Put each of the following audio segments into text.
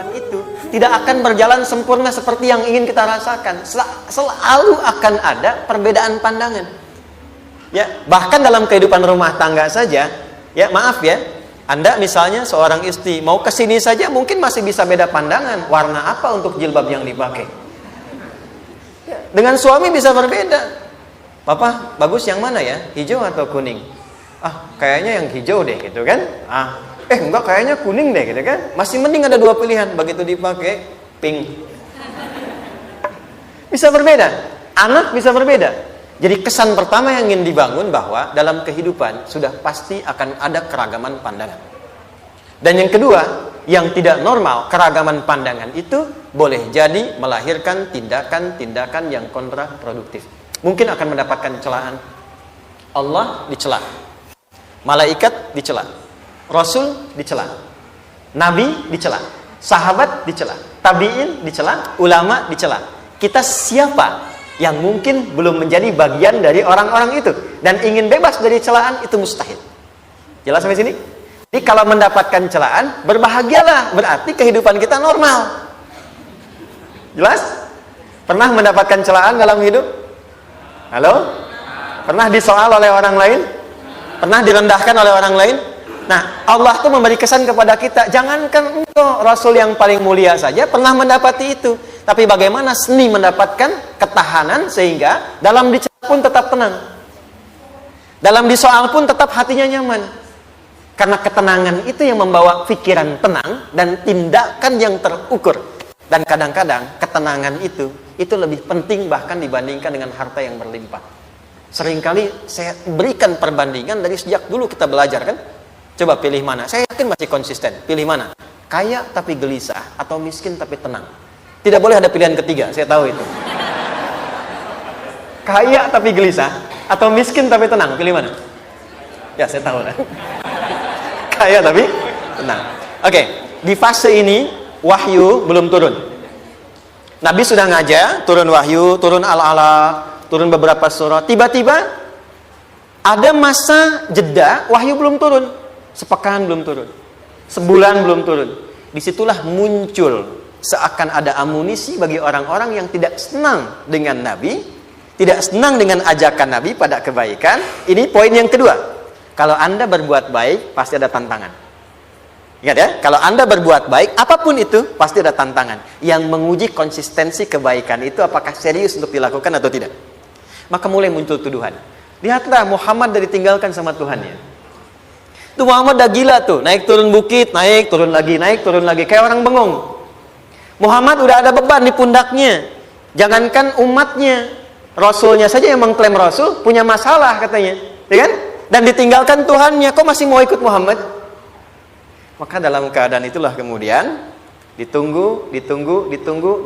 kehidupan itu tidak akan berjalan sempurna seperti yang ingin kita rasakan. Selalu akan ada perbedaan pandangan. Ya, bahkan dalam kehidupan rumah tangga saja, ya maaf ya, Anda misalnya seorang istri mau kesini saja mungkin masih bisa beda pandangan. Warna apa untuk jilbab yang dipakai? Ya, dengan suami bisa berbeda. Papa, bagus yang mana ya? Hijau atau kuning? Kayaknya yang hijau deh gitu kan. Enggak, kayaknya kuning deh gitu kan. Masih mending ada dua pilihan. Begitu dipakai pink. Bisa berbeda. Anak bisa berbeda. Jadi kesan pertama yang ingin dibangun bahwa dalam kehidupan sudah pasti akan ada keragaman pandangan. Dan yang kedua, yang tidak normal, keragaman pandangan itu boleh jadi melahirkan tindakan-tindakan yang kontraproduktif. Mungkin akan mendapatkan celaan. Allah dicela, malaikat dicela, Rasul dicela, Nabi dicela, sahabat dicela, tabi'in dicela, ulama dicela. Kita siapa yang mungkin belum menjadi bagian dari orang-orang itu dan ingin bebas dari celaan? Itu mustahil. Jelas sampai sini? Jadi kalau mendapatkan celaan, berbahagialah, berarti kehidupan kita normal. Jelas? Pernah mendapatkan celaan dalam hidup? Halo? Pernah disoal oleh orang lain? Pernah direndahkan oleh orang lain? Nah, Allah tuh memberi kesan kepada kita, jangankan engkau, Rasul yang paling mulia saja pernah mendapati itu. Tapi bagaimana seni mendapatkan ketahanan sehingga dalam dicela pun tetap tenang. Dalam disoal pun tetap hatinya nyaman. Karena ketenangan itu yang membawa pikiran tenang dan tindakan yang terukur. Dan kadang-kadang ketenangan itu lebih penting bahkan dibandingkan dengan harta yang berlimpah. Seringkali saya berikan perbandingan dari sejak dulu kita belajar kan. Coba pilih mana? Saya yakin masih konsisten. Pilih mana? Kaya tapi gelisah atau miskin tapi tenang? Tidak boleh ada pilihan ketiga, saya tahu itu. Kaya tapi gelisah atau miskin tapi tenang? Pilih mana? Ya, saya tahu lah. Kaya tapi tenang. Oke, di fase ini wahyu belum turun. Nabi sudah ngajar, turun wahyu, turun al-ala, turun beberapa surah. Tiba-tiba ada masa jeda, wahyu belum turun. Sepekan belum turun. Sebulan belum turun. Disitulah muncul seakan ada amunisi bagi orang-orang yang tidak senang dengan Nabi, tidak senang dengan ajakan Nabi pada kebaikan. Ini poin yang kedua. Kalau Anda berbuat baik, pasti ada tantangan. Ingat ya, kalau Anda berbuat baik, apapun itu, pasti ada tantangan. Yang menguji konsistensi kebaikan itu apakah serius untuk dilakukan atau tidak. Maka mulai muncul tuduhan. Lihatlah Muhammad dari ditinggalkan sama Tuhannya. Itu Muhammad dah gila tuh, naik turun bukit, naik turun lagi, kayak orang bengong. Muhammad udah ada beban di pundaknya. Jangankan umatnya, Rasulnya saja yang mengklaim Rasul punya masalah katanya, ya kan? Dan ditinggalkan Tuhannya, kok masih mau ikut Muhammad? Maka dalam keadaan itulah kemudian ditunggu,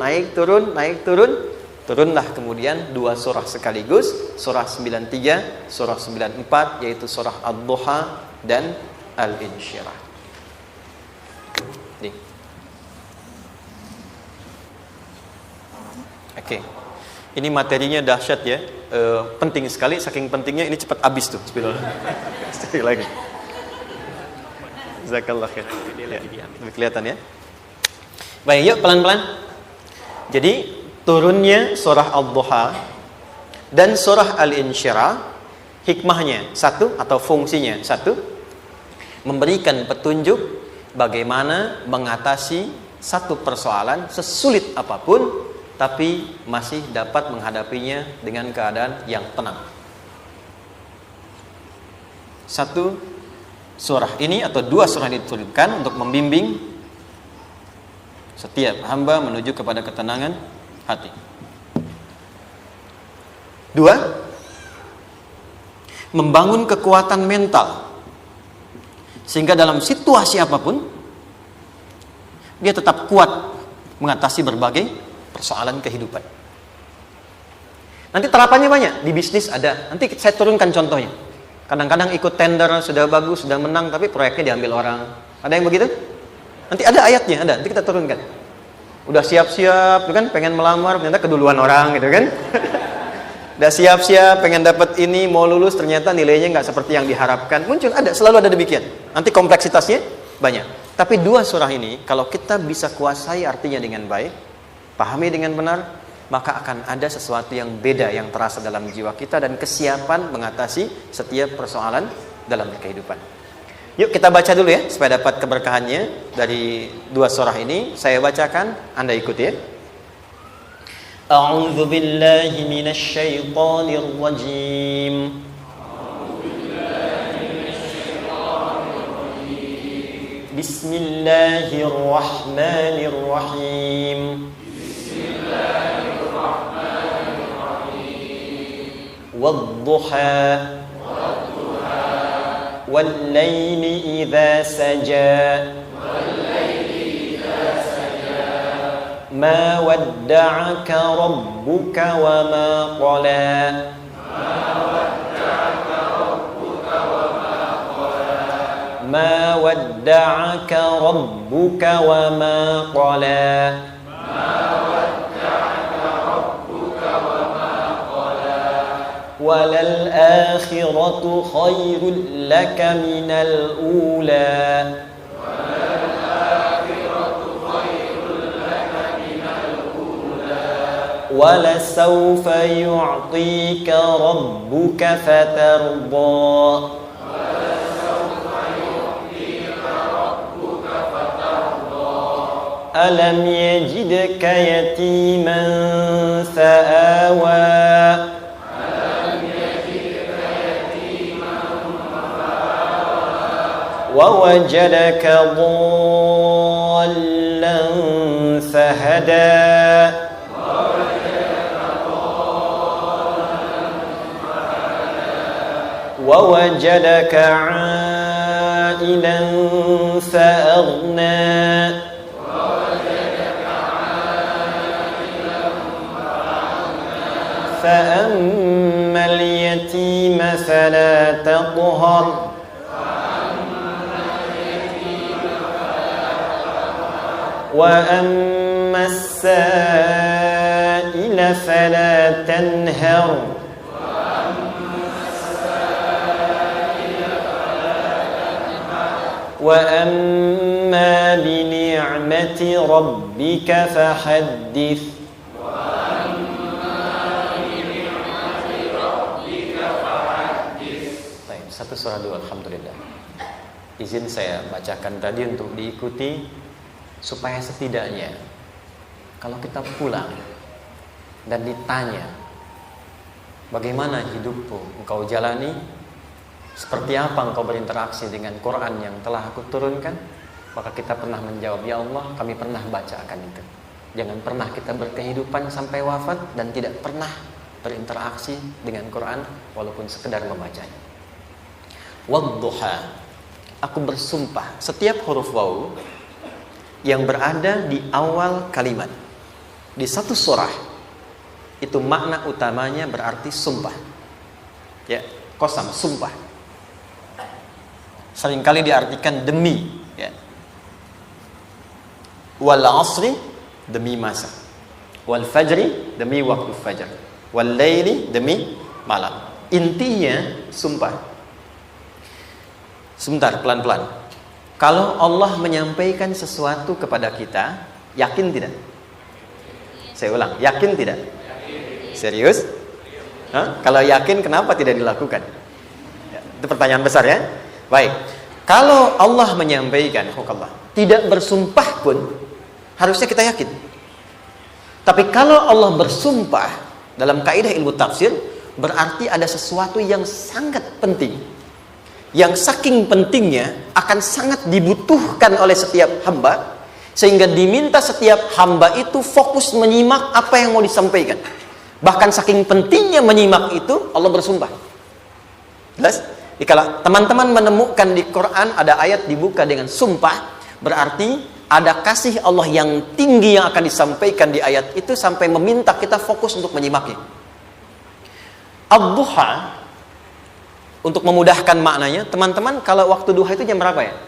naik turun, turunlah kemudian dua surah sekaligus, surah 93, surah 94, yaitu surah Ad-Duha dan Al-Insyirah. Oke. Ini materinya dahsyat ya. Penting sekali, saking pentingnya ini cepat habis tuh. Bismillah. Sekali lagi. Jazakallah khair. Lebih kelihatan ya. Baik, yuk pelan-pelan. Jadi turunnya surah Ad-Duha dan surah Al-Insyirah, hikmahnya satu atau fungsinya satu, memberikan petunjuk bagaimana mengatasi satu persoalan sesulit apapun, tapi masih dapat menghadapinya dengan keadaan yang tenang. Satu surah ini atau dua surah ini diturunkan untuk membimbing setiap hamba menuju kepada ketenangan hati. Dua, membangun kekuatan mental sehingga dalam situasi apapun dia tetap kuat mengatasi berbagai persoalan kehidupan. Nanti terapannya banyak, di bisnis ada. Nanti saya turunkan contohnya. Kadang-kadang ikut tender, sudah bagus, sudah menang, tapi proyeknya diambil orang. Ada yang begitu? Nanti ada ayatnya, ada. Nanti kita turunkan. Udah siap-siap, kan pengen melamar, ternyata keduluan orang, gitu kan? Udah siap-siap, pengen dapat ini, mau lulus, ternyata nilainya nggak seperti yang diharapkan. Muncul, ada, selalu ada demikian. Nanti kompleksitasnya banyak. Tapi dua surah ini, kalau kita bisa kuasai artinya dengan baik, pahami dengan benar, maka akan ada sesuatu yang beda yang terasa dalam jiwa kita dan kesiapan mengatasi setiap persoalan dalam kehidupan. Yuk kita baca dulu ya, supaya dapat keberkahannya dari dua surah ini. Saya bacakan, Anda ikuti ya. A'udzu billahi minasy syaithanir rajim. Bismillahirrahmanirrahim. Wadduha wal-laili idza saja ma wadda'aka rabbuka wa ma qala ما ودعك ربك وما قلى وللآخرة خير لك من الأولى ولسوف يعطيك ربك فترضى ألم يجدك يتيما فآوى ووجدك ضالا فهدى ووجدك عائلا فأغنى فأما اليتيم فلا تقهر وأما السائل فلا تنهر وأما بنعمة ربك فحدث. Satu surah dua, alhamdulillah. Izin saya bacakan tadi untuk diikuti, supaya setidaknya kalau kita pulang dan ditanya bagaimana hidupmu engkau jalani, seperti apa engkau berinteraksi dengan Quran yang telah aku turunkan, maka kita pernah menjawab, ya Allah, kami pernah baca akan itu. Jangan pernah kita berkehidupan sampai wafat dan tidak pernah berinteraksi dengan Quran walaupun sekedar membacanya. Wadduha, aku bersumpah. Setiap huruf waw yang berada di awal kalimat di satu surah itu makna utamanya berarti sumpah. Ya, qasam, sumpah. Seringkali diartikan demi, ya. Wal asri, demi masa. Wal fajri, demi waktu fajar. Wal laili, demi malam. Intinya sumpah. Sebentar, pelan-pelan. Kalau Allah menyampaikan sesuatu kepada kita, yakin tidak? Saya ulang, yakin tidak? Serius? Hah? Kalau yakin, kenapa tidak dilakukan? Ya, itu pertanyaan besar ya. Baik. Kalau Allah menyampaikan, tidak bersumpah pun, harusnya kita yakin. Tapi kalau Allah bersumpah, dalam kaidah ilmu tafsir, berarti ada sesuatu yang sangat penting, yang saking pentingnya akan sangat dibutuhkan oleh setiap hamba, sehingga diminta setiap hamba itu fokus menyimak apa yang mau disampaikan. Bahkan saking pentingnya menyimak itu, Allah bersumpah. Jelas? Kalau teman-teman menemukan di Quran ada ayat dibuka dengan sumpah, berarti ada kasih Allah yang tinggi yang akan disampaikan di ayat itu sampai meminta kita fokus untuk menyimaknya. Ad-duha, untuk memudahkan maknanya, teman-teman, kalau waktu duha itu jam berapa ya?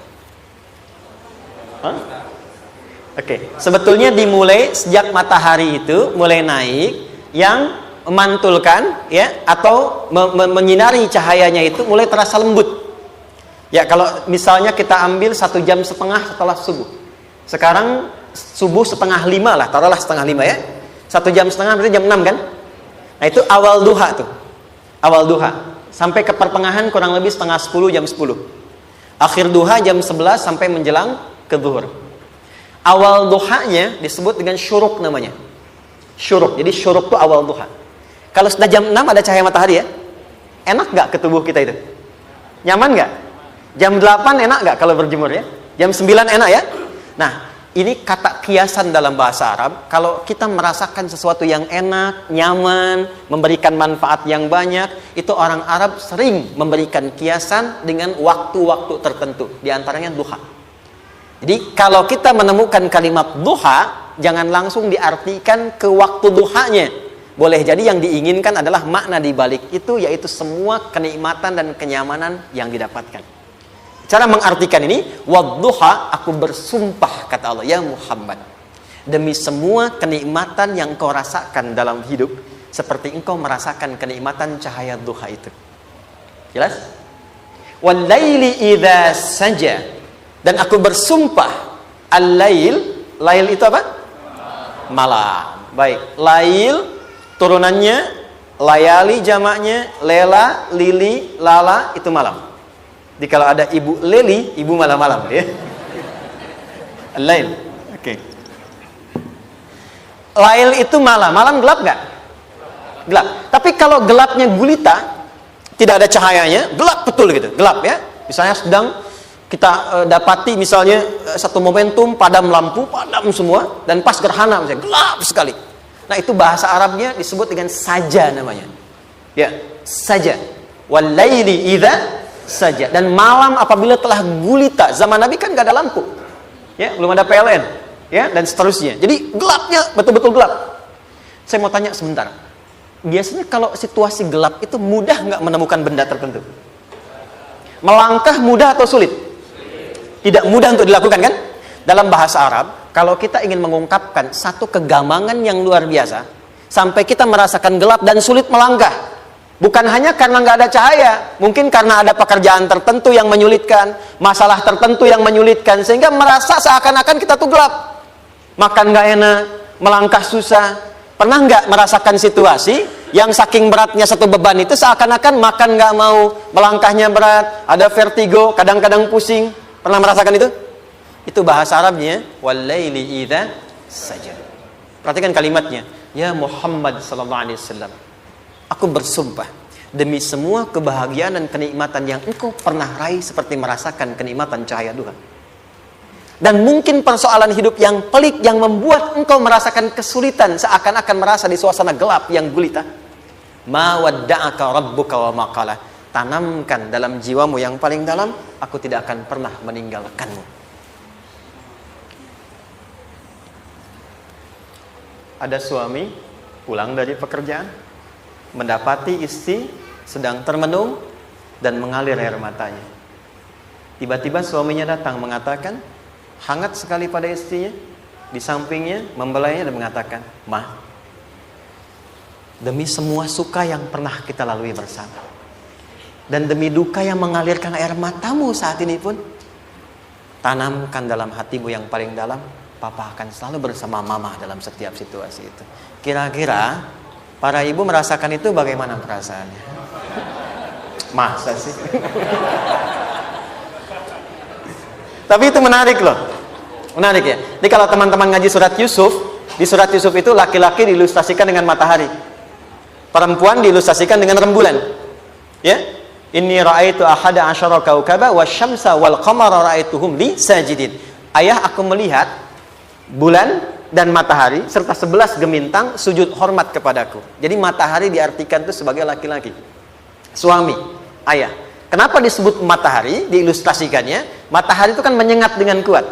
Oke, sebetulnya dimulai sejak matahari itu mulai naik, yang memantulkan, ya, atau menyinari cahayanya itu mulai terasa lembut. Ya, kalau misalnya kita ambil 1,5 jam setelah subuh. Sekarang subuh 4:30 lah, taruhlah 4:30 ya. 1,5 jam berarti jam 6 kan? Nah, itu awal duha tuh. Awal duha. Sampai ke pertengahan kurang lebih 9:30, jam 10. Akhir duha jam 11 sampai menjelang ke zuhur. Awal duhanya disebut dengan syuruk namanya. Syuruk. Jadi syuruk itu awal duha. Kalau sudah jam 6 ada cahaya matahari ya. Enak nggak ke tubuh kita itu? Nyaman nggak? Jam 8 enak nggak kalau berjemur ya? Jam 9 enak ya? Nah, ini kata kiasan dalam bahasa Arab. Kalau kita merasakan sesuatu yang enak, nyaman, memberikan manfaat yang banyak, itu orang Arab sering memberikan kiasan dengan waktu-waktu tertentu. Di antaranya duha. Jadi kalau kita menemukan kalimat duha, jangan langsung diartikan ke waktu duhanya. Boleh jadi yang diinginkan adalah makna di balik itu, yaitu semua kenikmatan dan kenyamanan yang didapatkan. Cara mengartikan ini, wadduha, aku bersumpah, kata Allah, ya Muhammad, demi semua kenikmatan yang kau rasakan dalam hidup, seperti engkau merasakan kenikmatan cahaya duha itu. Jelas? Wal-laili idza saja, dan aku bersumpah, al-lail, lail itu apa? Malam. Baik, lail turunannya, layali jamaknya, lela, lili, lala, itu malam. Jadi kalau ada ibu leli, ibu malam-malam ya. Lail. Oke. Lail itu malam. Malam gelap nggak? Gelap. Tapi kalau gelapnya gulita, tidak ada cahayanya, gelap betul gitu. Gelap ya. Misalnya sedang kita dapati misalnya satu momentum padam lampu, padam semua, dan pas gerhana misalnya gelap sekali. Nah, itu bahasa Arabnya disebut dengan saja namanya. Ya, saja. Wal laili idza saja. Dan malam apabila telah gulita, zaman Nabi kan gak ada lampu ya, belum ada PLN ya, dan seterusnya, jadi gelapnya betul-betul gelap. Saya mau tanya sebentar, biasanya kalau situasi gelap itu mudah nggak menemukan benda tertentu? Melangkah mudah atau sulit? Tidak mudah untuk dilakukan kan? Dalam bahasa Arab, kalau kita ingin mengungkapkan satu kegamangan yang luar biasa, sampai kita merasakan gelap dan sulit melangkah, bukan hanya karena nggak ada cahaya, mungkin karena ada pekerjaan tertentu yang menyulitkan, masalah tertentu yang menyulitkan, sehingga merasa seakan-akan kita tuh gelap. Makan nggak enak, melangkah susah. Pernah nggak merasakan situasi yang saking beratnya satu beban itu seakan-akan makan nggak mau, melangkahnya berat, ada vertigo, kadang-kadang pusing. Pernah merasakan itu? Itu bahasa Arabnya, wal-laili idza saja. Perhatikan kalimatnya, ya Muhammad sallallahu alaihi wasallam, aku bersumpah demi semua kebahagiaan dan kenikmatan yang engkau pernah raih seperti merasakan kenikmatan cahaya duha. Dan mungkin persoalan hidup yang pelik yang membuat engkau merasakan kesulitan seakan-akan merasa di suasana gelap yang gulita. Ma wadda'aka rabbuka wa ma qala. Tanamkan dalam jiwamu yang paling dalam, aku tidak akan pernah meninggalkanmu. Ada suami pulang dari pekerjaan, mendapati istri sedang termenung dan mengalir air matanya. Tiba-tiba suaminya datang mengatakan, hangat sekali pada istrinya, di sampingnya membelainya dan mengatakan, "Ma, demi semua suka yang pernah kita lalui bersama, dan demi duka yang mengalirkan air matamu saat ini pun, tanamkan dalam hatimu yang paling dalam, Papa akan selalu bersama Mama dalam setiap situasi itu." Kira-kira para ibu merasakan itu bagaimana perasaannya? Masa sih? Tapi itu menarik loh. Menarik ya. Jadi kalau teman-teman ngaji surat Yusuf, di surat Yusuf itu laki-laki diilustrasikan dengan matahari, perempuan diilustrasikan dengan rembulan. Ya? Inni ra'aitu ahada asyara kaukaba wasyamsa wal qamara ra'aituhum li sajidin. Ayah, aku melihat bulan dan matahari serta 11 gemintang sujud hormat kepadaku. Jadi matahari diartikan itu sebagai laki-laki, suami, ayah. Kenapa disebut matahari? Diilustrasikannya, matahari itu kan menyengat dengan kuat.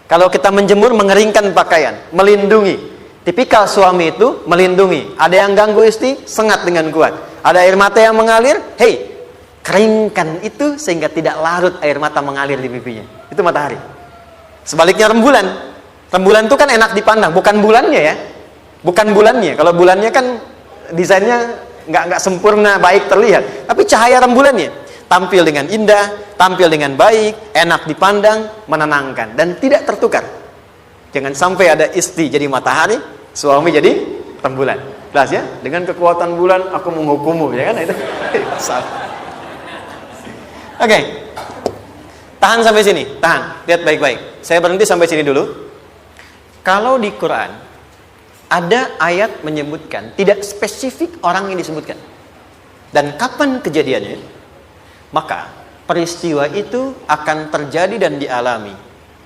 Kalau kita menjemur, mengeringkan pakaian, melindungi. Tipikal suami itu melindungi. Ada yang ganggu istri, sengat dengan kuat. Ada air mata yang mengalir, hei, keringkan itu sehingga tidak larut air mata mengalir di pipinya. Itu matahari. Sebaliknya rembulan. Rembulan itu kan enak dipandang, bukan bulannya ya. Bukan bulannya. Kalau bulannya kan desainnya nggak sempurna, baik terlihat. Tapi cahaya rembulannya. tampil dengan indah, tampil dengan baik, enak dipandang, menenangkan, dan tidak tertukar. Jangan sampai ada istri jadi matahari, suami jadi rembulan. Jelas ya? Dengan kekuatan bulan aku menghukummu, ya kan? Itu salah. Oke. Tahan sampai sini, tahan. Lihat baik-baik. Saya berhenti sampai sini dulu. Kalau di Quran ada ayat menyebutkan, tidak spesifik orang yang disebutkan dan kapan kejadiannya, maka peristiwa itu akan terjadi dan dialami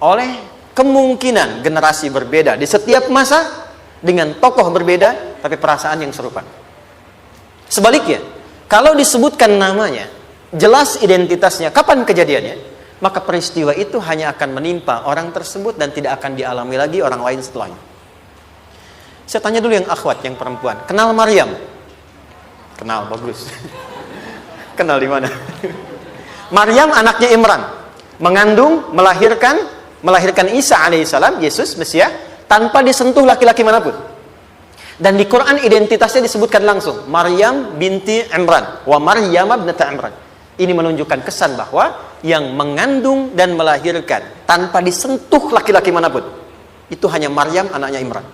oleh kemungkinan generasi berbeda di setiap masa dengan tokoh berbeda tapi perasaan yang serupa. Sebaliknya, kalau disebutkan namanya, jelas identitasnya, kapan kejadiannya, maka peristiwa itu hanya akan menimpa orang tersebut dan tidak akan dialami lagi orang lain setelahnya. Saya tanya dulu yang akhwat, yang perempuan, kenal Maryam? Kenal, bagus. Kenal di mana? Maryam anaknya Imran, mengandung, melahirkan Isa alaihissalam, Yesus Mesias, tanpa disentuh laki-laki manapun. Dan di Quran identitasnya disebutkan langsung, Maryam binti Imran, wa Maryam ibnata Imran. Ini menunjukkan kesan bahwa yang mengandung dan melahirkan tanpa disentuh laki-laki manapun, itu hanya Maryam anaknya Imran.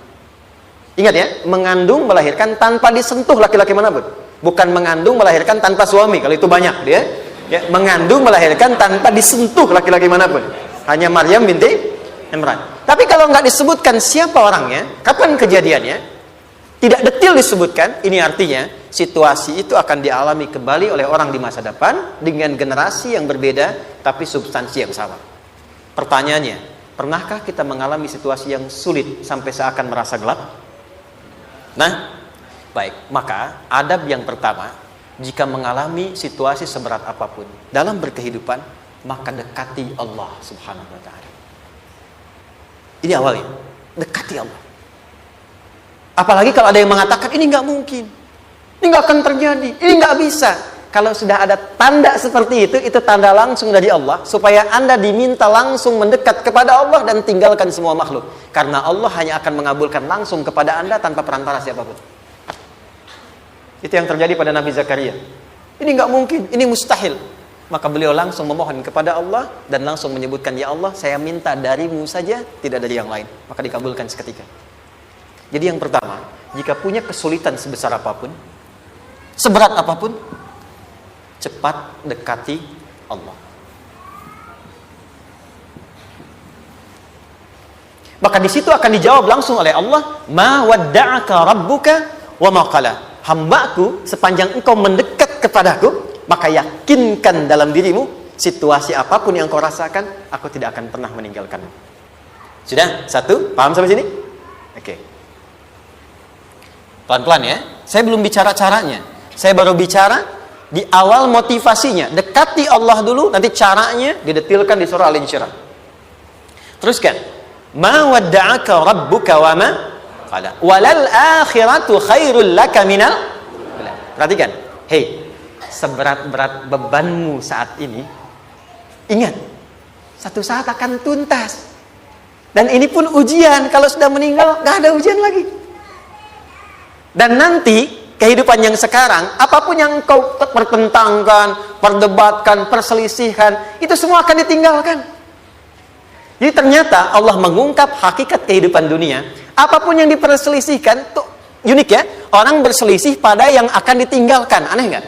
Ingat ya, mengandung, melahirkan tanpa disentuh laki-laki manapun. Bukan mengandung, melahirkan tanpa suami, kalau itu banyak dia. Ya, mengandung, melahirkan tanpa disentuh laki-laki manapun. Hanya Maryam binti Imran. Tapi kalau nggak disebutkan siapa orangnya, kapan kejadiannya, tidak detail disebutkan, ini artinya situasi itu akan dialami kembali oleh orang di masa depan dengan generasi yang berbeda tapi substansi yang sama. Pertanyaannya, pernahkah kita mengalami situasi yang sulit sampai seakan merasa gelap? Nah, baik, maka adab yang pertama, jika mengalami situasi seberat apapun dalam berkehidupan, maka dekati Allah Subhanahu wa ta'ala. Ini awalnya, dekati Allah. Apalagi kalau ada yang mengatakan ini nggak mungkin, ini nggak akan terjadi, ini nggak bisa. Kalau sudah ada tanda seperti itu tanda langsung dari Allah supaya Anda diminta langsung mendekat kepada Allah dan tinggalkan semua makhluk. Karena Allah hanya akan mengabulkan langsung kepada Anda tanpa perantara siapapun. Itu yang terjadi pada Nabi Zakaria. Ini nggak mungkin, ini mustahil. Maka beliau langsung memohon kepada Allah dan langsung menyebutkan, ya Allah, saya minta darimu saja, tidak dari yang lain. Maka dikabulkan seketika. Jadi yang pertama, jika punya kesulitan sebesar apapun, seberat apapun, cepat dekati Allah. Maka di situ akan dijawab langsung oleh Allah, ma wadda'aka rabbuka wa ma qala. Hambaku, sepanjang engkau mendekat kepadaku, maka yakinkan dalam dirimu, situasi apapun yang kau rasakan, aku tidak akan pernah meninggalkanmu. Sudah? Satu? Paham sampai sini? Oke. Pelan-pelan ya. Saya belum bicara caranya. Saya baru bicara di awal motivasinya. Dekati Allah dulu, nanti caranya didetilkan di surah Al-Insyirah. Teruskan. Ma wadda'aka rabbuka wa ma qala. Walal akhiratu khairul laka minal. Perhatikan. Hei, seberat-berat bebanmu saat ini, ingat, satu saat akan tuntas. Dan ini pun ujian. Kalau sudah meninggal, gak ada ujian lagi. Dan nanti kehidupan yang sekarang, apapun yang kau pertentangkan, perdebatkan, perselisihkan, itu semua akan ditinggalkan. Jadi ternyata Allah mengungkap hakikat kehidupan dunia. Apapun yang diperselisihkan, tuh unik ya. Orang berselisih pada yang akan ditinggalkan. Aneh nggak?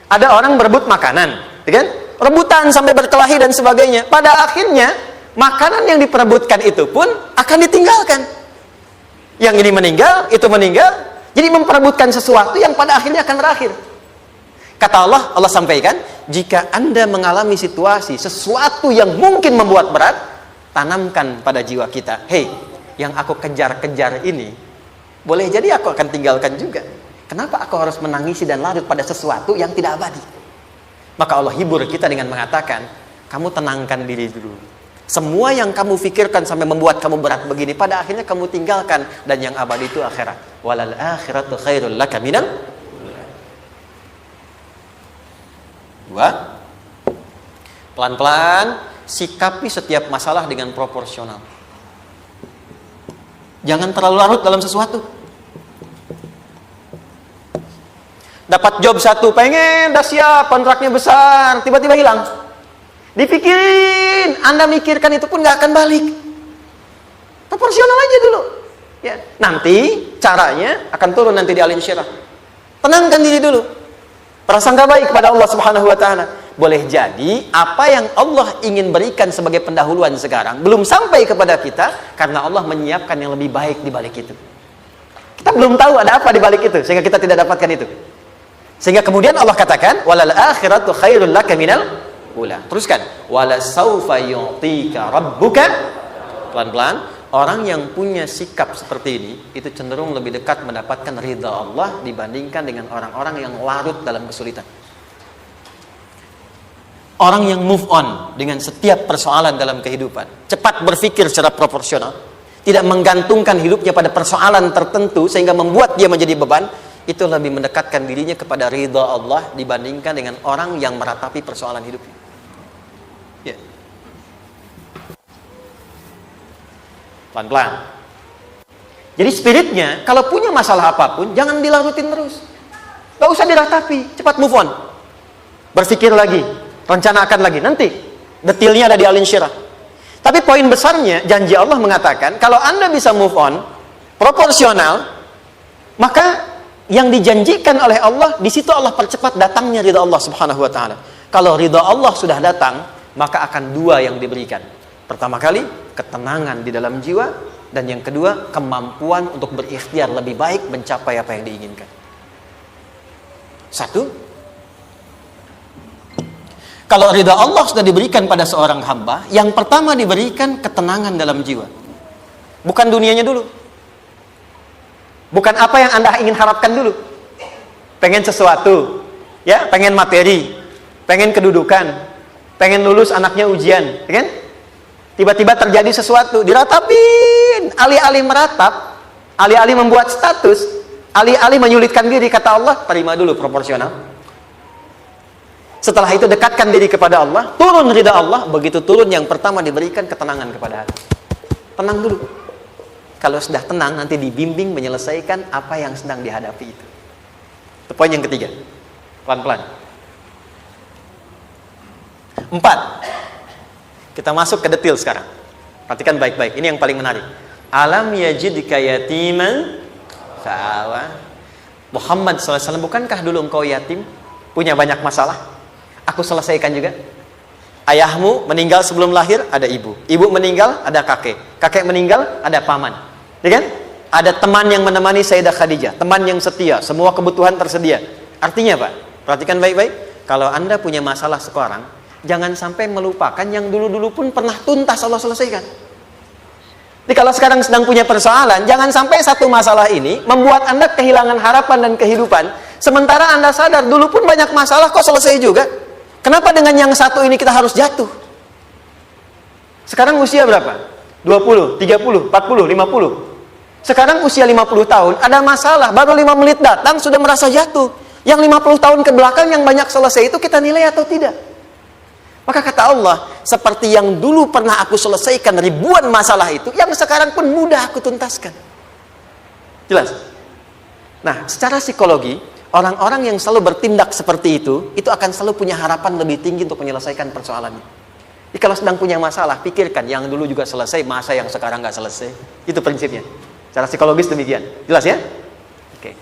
Ada orang berebut makanan, ya kan? Rebutan sampai berkelahi dan sebagainya. Pada akhirnya makanan yang diperebutkan itu pun akan ditinggalkan. Yang ini meninggal, itu meninggal. Jadi memperebutkan sesuatu yang pada akhirnya akan berakhir. Kata Allah, Allah sampaikan, jika Anda mengalami situasi, sesuatu yang mungkin membuat berat, tanamkan pada jiwa kita, hei, yang aku kejar-kejar ini, boleh jadi aku akan tinggalkan juga. Kenapa aku harus menangisi dan larut pada sesuatu yang tidak abadi? Maka Allah hibur kita dengan mengatakan, kamu tenangkan diri dulu. Semua yang kamu pikirkan sampai membuat kamu berat begini, pada akhirnya kamu tinggalkan. Dan yang abadi itu akhirat. Walal akhiratu khairul laka minal. Dua, pelan-pelan sikapi setiap masalah dengan proporsional. Jangan terlalu larut dalam sesuatu. Dapat job satu, pengen, dah siap, kontraknya besar, tiba-tiba hilang. Dipikirin, Anda mikirkan itu pun nggak akan balik. Proporsional aja dulu. Ya, nanti caranya akan turun nanti di alim syirah. Tenangkan diri dulu. Prasangka baik kepada Allah Subhanahu wa taala. Boleh jadi apa yang Allah ingin berikan sebagai pendahuluan sekarang belum sampai kepada kita karena Allah menyiapkan yang lebih baik di balik itu. Kita belum tahu ada apa di balik itu sehingga kita tidak dapatkan itu. Sehingga kemudian Allah katakan walal akhiratu khairul laka minal ula. Teruskan wala saufa yu'tika rabbuka. Pelan-pelan. Orang yang punya sikap seperti ini itu cenderung lebih dekat mendapatkan ridha Allah dibandingkan dengan orang-orang yang larut dalam kesulitan. Orang yang move on dengan setiap persoalan dalam kehidupan, cepat berpikir secara proporsional, tidak menggantungkan hidupnya pada persoalan tertentu sehingga membuat dia menjadi beban, itu lebih mendekatkan dirinya kepada ridha Allah dibandingkan dengan orang yang meratapi persoalan hidupnya. Ya. Pelan-pelan. Jadi spiritnya, kalau punya masalah apapun, jangan dilarutin terus. Gak usah diratapi, cepat move on. Berpikir lagi, rencanakan lagi. Nanti, detailnya ada di Al Insyirah. Tapi poin besarnya, janji Allah mengatakan, kalau Anda bisa move on, proporsional, maka yang dijanjikan oleh Allah, di situ Allah percepat datangnya ridha Allah Subhanahu wa taala. Kalau ridha Allah sudah datang, maka akan dua yang diberikan. Pertama kali, ketenangan di dalam jiwa, dan yang kedua, kemampuan untuk berikhtiar lebih baik mencapai apa yang diinginkan. Satu, kalau ridha Allah sudah diberikan pada seorang hamba, yang pertama diberikan ketenangan dalam jiwa. Bukan dunianya dulu. Bukan apa yang Anda ingin harapkan dulu. Pengen sesuatu, ya, pengen materi, pengen kedudukan, pengen lulus anaknya ujian, ya kan? Tiba-tiba terjadi sesuatu, diratapin, alih-alih meratap, alih-alih membuat status, alih-alih menyulitkan diri, kata Allah, terima dulu proporsional. Setelah itu dekatkan diri kepada Allah, turun ridha Allah, begitu turun yang pertama diberikan ketenangan kepada hati. Tenang dulu. Kalau sudah tenang, nanti dibimbing menyelesaikan apa yang sedang dihadapi itu. Itu poin yang ketiga. Pelan-pelan. 4. Kita masuk ke detail sekarang. Perhatikan baik-baik. Ini yang paling menarik. Alam yajidka yatiman fa'awa. Muhammad SAW, bukankah dulu engkau yatim? Punya banyak masalah? Aku selesaikan juga. Ayahmu meninggal sebelum lahir, ada ibu. Ibu meninggal, ada kakek. Kakek meninggal, ada paman. Ya kan? Ada teman yang menemani Sayyidah Khadijah. Teman yang setia. Semua kebutuhan tersedia. Artinya apa? Perhatikan baik-baik. Kalau Anda punya masalah sekarang, jangan sampai melupakan yang dulu-dulu pun pernah tuntas Allah selesaikan. Jadi kalau sekarang sedang punya persoalan, jangan sampai satu masalah ini membuat Anda kehilangan harapan dan kehidupan. Sementara Anda sadar, dulu pun banyak masalah kok selesai juga. Kenapa dengan yang satu ini kita harus jatuh? Sekarang usia berapa? 20, 30, 40, 50. Sekarang usia 50 tahun, ada masalah, baru 5 menit datang sudah merasa jatuh. Yang 50 tahun ke belakang yang banyak selesai itu kita nilai atau tidak? Maka kata Allah, seperti yang dulu pernah aku selesaikan ribuan masalah itu, yang sekarang pun mudah aku tuntaskan. Jelas? Nah, secara psikologi, orang-orang yang selalu bertindak seperti itu akan selalu punya harapan lebih tinggi untuk menyelesaikan persoalannya. Jadi kalau sedang punya masalah, pikirkan yang dulu juga selesai, masa yang sekarang nggak selesai. Itu prinsipnya. Secara psikologis demikian. Jelas ya? Oke.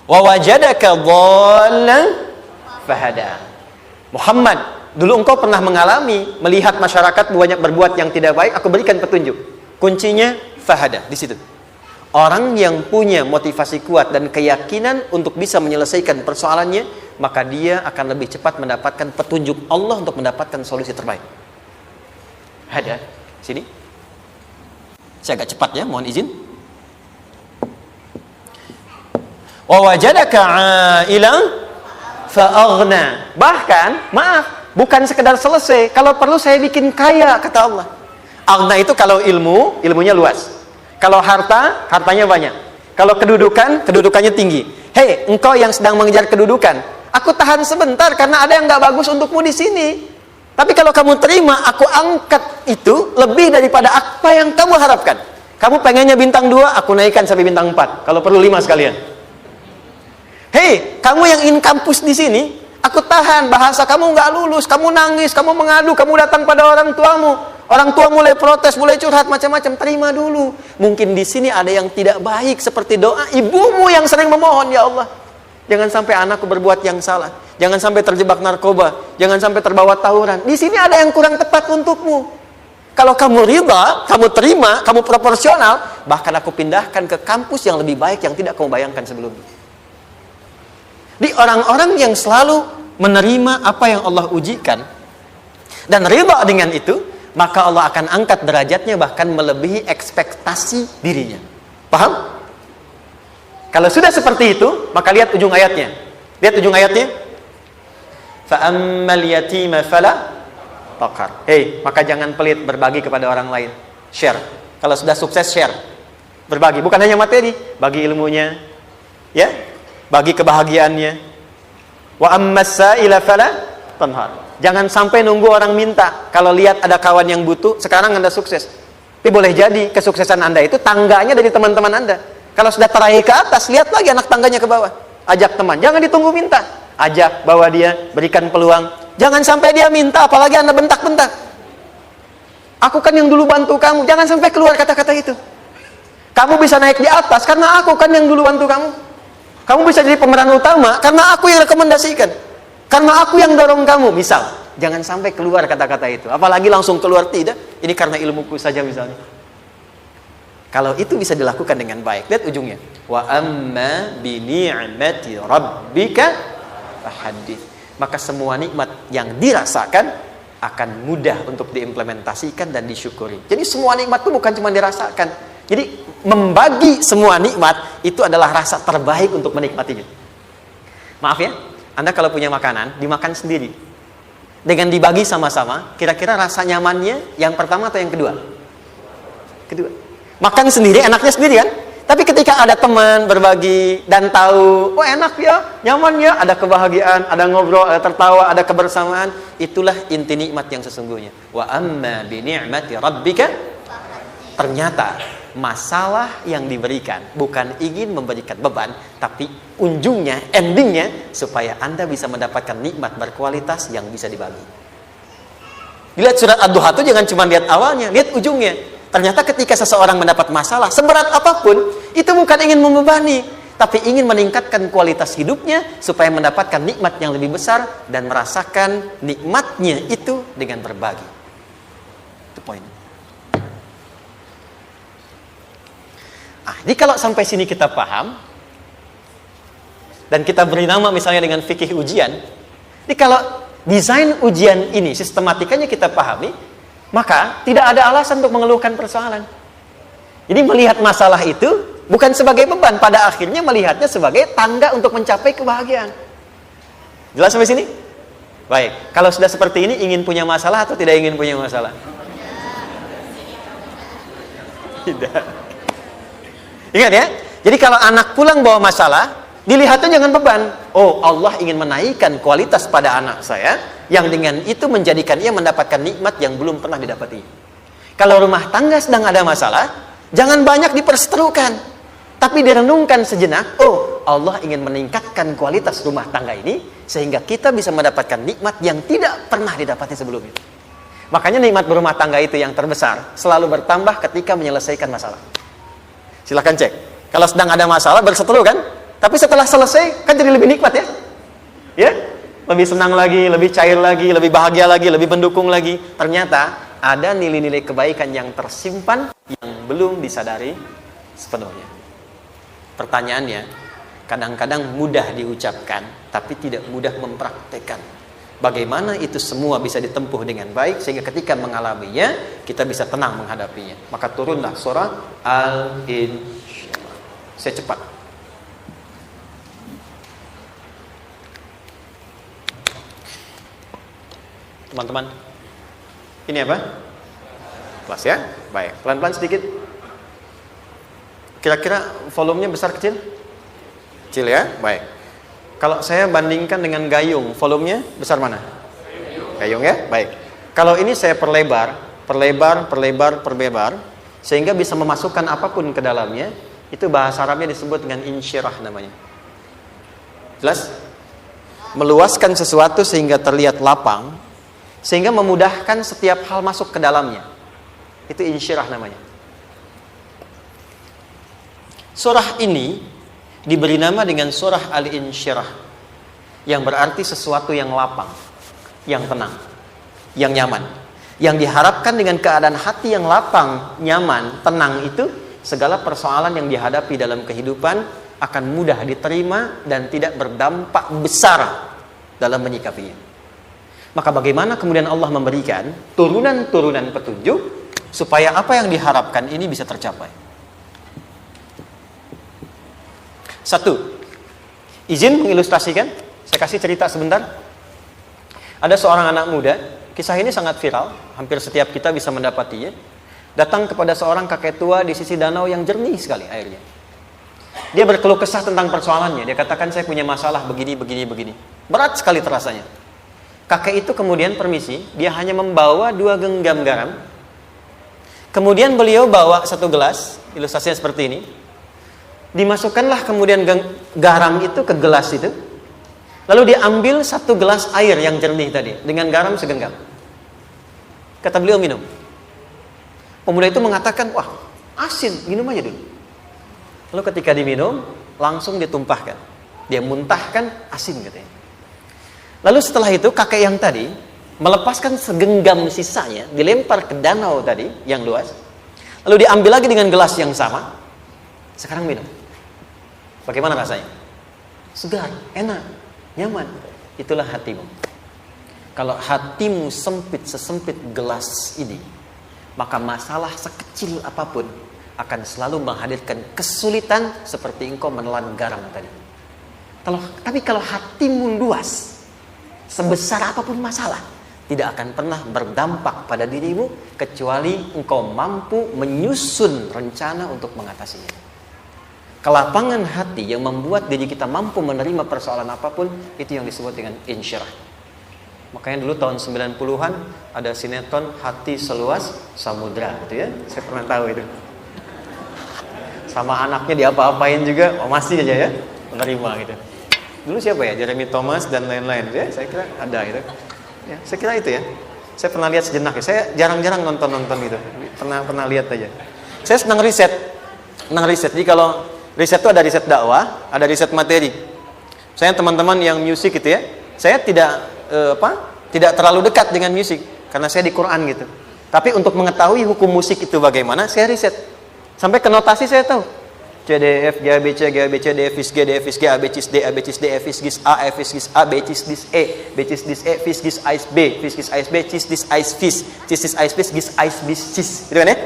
Wa wajadaka dhallan fahada. Muhammad, dulu engkau pernah mengalami melihat masyarakat banyak berbuat yang tidak baik, aku berikan petunjuk. Kuncinya fahada di situ. Orang yang punya motivasi kuat dan keyakinan untuk bisa menyelesaikan persoalannya, maka dia akan lebih cepat mendapatkan petunjuk Allah untuk mendapatkan solusi terbaik. Ada sini. Saya agak cepat ya, mohon izin. Wa wajadaka 'ailan fa'aghna. Bahkan, maaf, bukan sekedar selesai. Kalau perlu saya bikin kaya, kata Allah. Aghna itu kalau ilmunya luas. Kalau harta, hartanya banyak. Kalau kedudukan, kedudukannya tinggi. Hei, engkau yang sedang mengejar kedudukan, aku tahan sebentar karena ada yang gak bagus untukmu di sini. Tapi kalau kamu terima, aku angkat itu lebih daripada apa yang kamu harapkan. Kamu pengennya bintang 2, aku naikkan sampai bintang 4. Kalau perlu 5 sekalian. kamu yang ingin kampus di sini, aku tahan, bahasa kamu nggak lulus, kamu nangis, kamu mengadu, kamu datang pada orang tuamu. Orang tua mulai protes, mulai curhat, macam-macam. Terima dulu. Mungkin di sini ada yang tidak baik, seperti doa ibumu yang sering memohon, ya Allah, jangan sampai anakku berbuat yang salah. Jangan sampai terjebak narkoba. Jangan sampai terbawa tawuran. Di sini ada yang kurang tepat untukmu. Kalau kamu riba, kamu terima, kamu proporsional, bahkan aku pindahkan ke kampus yang lebih baik yang tidak kamu bayangkan sebelumnya. Di orang-orang yang selalu menerima apa yang Allah ujikan dan riba dengan itu, maka Allah akan angkat derajatnya bahkan melebihi ekspektasi dirinya. Paham? Kalau sudah seperti itu, maka lihat ujung ayatnya. Lihat ujung ayatnya. Fa'ammal yatima fala taqhar. Maka jangan pelit berbagi kepada orang lain. Share. Kalau sudah sukses, share. Berbagi, bukan hanya materi, bagi ilmunya, ya, bagi kebahagiaannya. Wa ammas sa'ila fala tanhar. Jangan sampai nunggu orang minta. Kalau lihat ada kawan yang butuh, sekarang Anda sukses. Tapi boleh jadi kesuksesan Anda itu tangganya dari teman-teman Anda. Kalau sudah teraih ke atas, lihat lagi anak tangganya ke bawah. Ajak teman, jangan ditunggu minta. Ajak, bawa dia, berikan peluang. Jangan sampai dia minta, apalagi Anda bentak-bentak. Aku kan yang dulu bantu kamu. Jangan sampai keluar kata-kata itu. Kamu bisa naik di atas karena aku kan yang dulu bantu kamu. Kamu bisa jadi pemeran utama karena aku yang rekomendasikan. Karena aku yang dorong kamu, misal. Jangan sampai keluar kata-kata itu. Apalagi langsung keluar, tidak. Ini karena ilmuku saja misalnya. Kalau itu bisa dilakukan dengan baik. Lihat ujungnya. Wa amma bi ni'mati rabbika fahaddits. Maka semua nikmat yang dirasakan akan mudah untuk diimplementasikan dan disyukuri. Jadi semua nikmat itu bukan cuma dirasakan. Jadi membagi semua nikmat itu adalah rasa terbaik untuk menikmatinya. Maaf ya, Anda kalau punya makanan, dimakan sendiri. Dengan dibagi sama-sama, kira-kira rasa nyamannya yang pertama atau yang kedua? Kedua. Makan sendiri, enaknya sendiri kan? Tapi ketika ada teman berbagi dan tahu, oh enak ya, nyaman ya, ada kebahagiaan, ada ngobrol, ada tertawa, ada kebersamaan, itulah inti nikmat yang sesungguhnya. Wa amma bi ni'mati rabbika. Ternyata masalah yang diberikan bukan ingin memberikan beban, tapi ujungnya, endingnya supaya Anda bisa mendapatkan nikmat berkualitas yang bisa dibagi. Dilihat surat Ad-Duha itu jangan cuma lihat awalnya, lihat ujungnya. Ternyata ketika seseorang mendapat masalah seberat apapun, itu bukan ingin membebani, tapi ingin meningkatkan kualitas hidupnya supaya mendapatkan nikmat yang lebih besar dan merasakan nikmatnya itu dengan berbagi. Itu poin. Jadi kalau sampai sini kita paham dan kita beri nama misalnya dengan fikih ujian. Jadi kalau desain ujian ini sistematikanya kita pahami, maka tidak ada alasan untuk mengeluhkan persoalan. Jadi melihat masalah itu bukan sebagai beban, pada akhirnya melihatnya sebagai tangga untuk mencapai kebahagiaan. Jelas sampai sini? Baik, kalau sudah seperti ini ingin punya masalah atau tidak ingin punya masalah? Tidak. Ingat ya, jadi kalau anak pulang bawa masalah, dilihatnya jangan beban. Oh, Allah ingin menaikkan kualitas pada anak saya, yang dengan itu menjadikan ia mendapatkan nikmat yang belum pernah didapati. Kalau rumah tangga sedang ada masalah, jangan banyak diperseterukan, tapi direnungkan sejenak. Oh, Allah ingin meningkatkan kualitas rumah tangga ini, sehingga kita bisa mendapatkan nikmat yang tidak pernah didapati sebelumnya. Makanya nikmat berumah tangga itu yang terbesar, selalu bertambah ketika menyelesaikan masalah. Silahkan cek. Kalau sedang ada masalah berseteru kan? Tapi setelah selesai kan jadi lebih nikmat ya? Ya? Lebih senang lagi, lebih cair lagi, lebih bahagia lagi, lebih mendukung lagi. Ternyata ada nilai-nilai kebaikan yang tersimpan yang belum disadari sepenuhnya. Pertanyaannya, kadang-kadang mudah diucapkan tapi tidak mudah mempraktekkan. Bagaimana itu semua bisa ditempuh dengan baik sehingga ketika mengalaminya kita bisa tenang menghadapinya. Maka turunlah surah Al-Insyirah. Saya cepat. Teman-teman, ini apa? Kelas ya? Baik, pelan-pelan sedikit. Kira-kira volumenya besar kecil? Kecil ya? Baik. Kalau saya bandingkan dengan gayung, volumenya besar mana? Gayung ya? Baik. Kalau ini saya perlebar, sehingga bisa memasukkan apapun ke dalamnya, itu bahasa Arabnya disebut dengan insyirah namanya. Jelas? Meluaskan sesuatu sehingga terlihat lapang, sehingga memudahkan setiap hal masuk ke dalamnya. Itu insyirah namanya. Surah ini diberi nama dengan surah Al-Insyirah, yang berarti sesuatu yang lapang, yang tenang, yang nyaman. Yang diharapkan dengan keadaan hati yang lapang, nyaman, tenang itu, segala persoalan yang dihadapi dalam kehidupan akan mudah diterima dan tidak berdampak besar dalam menyikapinya. Maka bagaimana kemudian Allah memberikan turunan-turunan petunjuk supaya apa yang diharapkan ini bisa tercapai? Satu, izin mengilustrasikan. Saya kasih cerita sebentar. Ada seorang anak muda, kisah ini sangat viral, hampir setiap kita bisa mendapatinya. Datang kepada seorang kakek tua di sisi danau yang jernih sekali airnya. Dia berkeluh kesah tentang persoalannya. Dia katakan, saya punya masalah begini. Berat sekali terasanya. Kakek itu kemudian permisi, dia hanya membawa 2 genggam garam. Kemudian beliau bawa 1 gelas, ilustrasinya seperti ini. Dimasukkanlah kemudian garam itu ke gelas itu. Lalu diambil 1 gelas air yang jernih tadi, dengan garam segenggam. Kata beliau, minum. Pemuda itu mengatakan, wah, asin, minum aja dulu. Lalu ketika diminum, langsung ditumpahkan. Dia muntahkan, asin katanya. Lalu setelah itu, kakek yang tadi melepaskan segenggam sisanya, dilempar ke danau tadi, yang luas. Lalu diambil lagi dengan gelas yang sama. Sekarang minum. Bagaimana rasanya? Segar, enak, nyaman. Itulah hatimu. Kalau hatimu sempit sesempit gelas ini, maka masalah sekecil apapun akan selalu menghadirkan kesulitan seperti engkau menelan garam tadi. Tapi kalau hatimu luas, sebesar apapun masalah, tidak akan pernah berdampak pada dirimu kecuali engkau mampu menyusun rencana untuk mengatasinya. Kelapangan hati yang membuat diri kita mampu menerima persoalan apapun, itu yang disebut dengan insyirah. Makanya dulu tahun 90-an ada sinetron Hati Seluas Samudra gitu ya. Saya pernah tahu itu. Sama anaknya diapa-apain juga, masih aja ya menerima gitu. Dulu siapa ya? Jeremy Thomas dan lain-lain ya. Saya kira ada gitu. Ya, saya kira itu ya. Saya pernah lihat sejenak ya. Saya jarang-jarang nonton gitu. Pernah lihat aja. Saya senang riset. Jadi kalau riset itu ada riset dakwah, ada riset materi. Saya teman-teman yang musik gitu ya. Saya tidak terlalu dekat dengan musik karena saya di Quran gitu. Tapi untuk mengetahui hukum musik itu bagaimana, saya riset. Sampai ke notasi saya tahu. C, D, F, G, A, B, C, G, A, B, C, D, F, G, D, F, G, A, B, C, D, A, B, C, D, F, G, A, F, G, A, B, C, D, E, B, C, D, E, F, G, Ais, B, F, G, Ais, B, C, D, Ais, Fis, C, D, Ais, Fis, G, Ais, Bis, Cis. Gitu kan ya?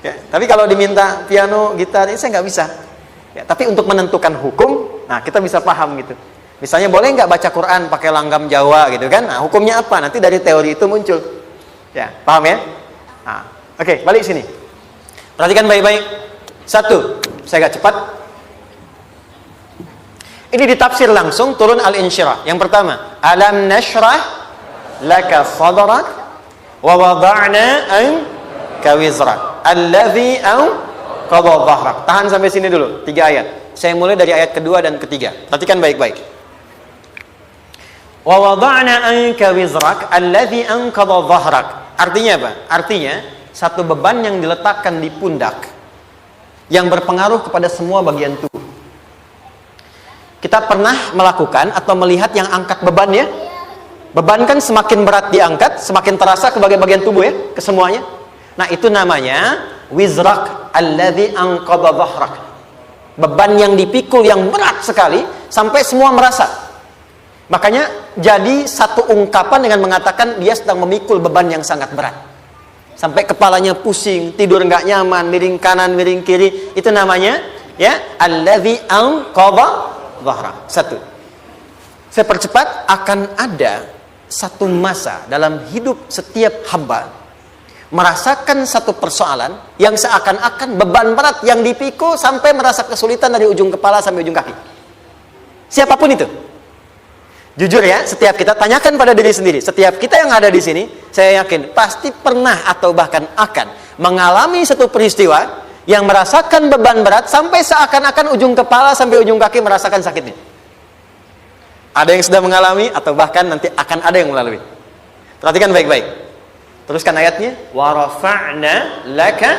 Ya? Tapi kalau diminta piano, gitar, ini saya nggak bisa. Ya, tapi untuk menentukan hukum, nah kita bisa paham gitu. Misalnya boleh nggak baca Quran pakai langgam Jawa gitu kan? Nah hukumnya apa? Nanti dari teori itu muncul. Ya, paham ya? Nah, oke, balik sini. Perhatikan baik-baik. 1, saya agak cepat. Ini ditafsir langsung turun Al-Insyirah. Yang pertama, alam nashrah laka sadrak wa wada'na anka wizrak alladhi anqadha dhahrak. Tahan sampai sini dulu, 3 ayat. Saya mulai dari ayat kedua dan ketiga. Perhatikan baik-baik. Wa wada'na anka wizrak alladhi anqadha dhahrak. Artinya apa? Artinya satu beban yang diletakkan di pundak yang berpengaruh kepada semua bagian tubuh. Kita pernah melakukan atau melihat yang angkat beban ya? Beban kan semakin berat diangkat, semakin terasa ke bagian tubuh ya, ke semuanya. Nah, itu namanya wizrak alladzi anqadha dhahrak. Beban yang dipikul yang berat sekali sampai semua merasa. Makanya jadi satu ungkapan dengan mengatakan dia sedang memikul beban yang sangat berat. Sampai kepalanya pusing, tidur nggak nyaman, miring kanan, miring kiri. Itu namanya ya alladzi anqadha dhahrak. 1. Saya percepat, akan ada satu masa dalam hidup setiap hamba merasakan satu persoalan yang seakan-akan beban berat yang dipikul sampai merasa kesulitan dari ujung kepala sampai ujung kaki. Siapapun itu. Jujur ya, setiap kita tanyakan pada diri sendiri. Setiap kita yang ada di sini, saya yakin pasti pernah atau bahkan akan mengalami satu peristiwa yang merasakan beban berat sampai seakan-akan ujung kepala sampai ujung kaki merasakan sakitnya. Ada yang sudah mengalami atau bahkan nanti akan ada yang melalui. Perhatikan baik-baik. Teruskan ayatnya. Wa rafa'na laka.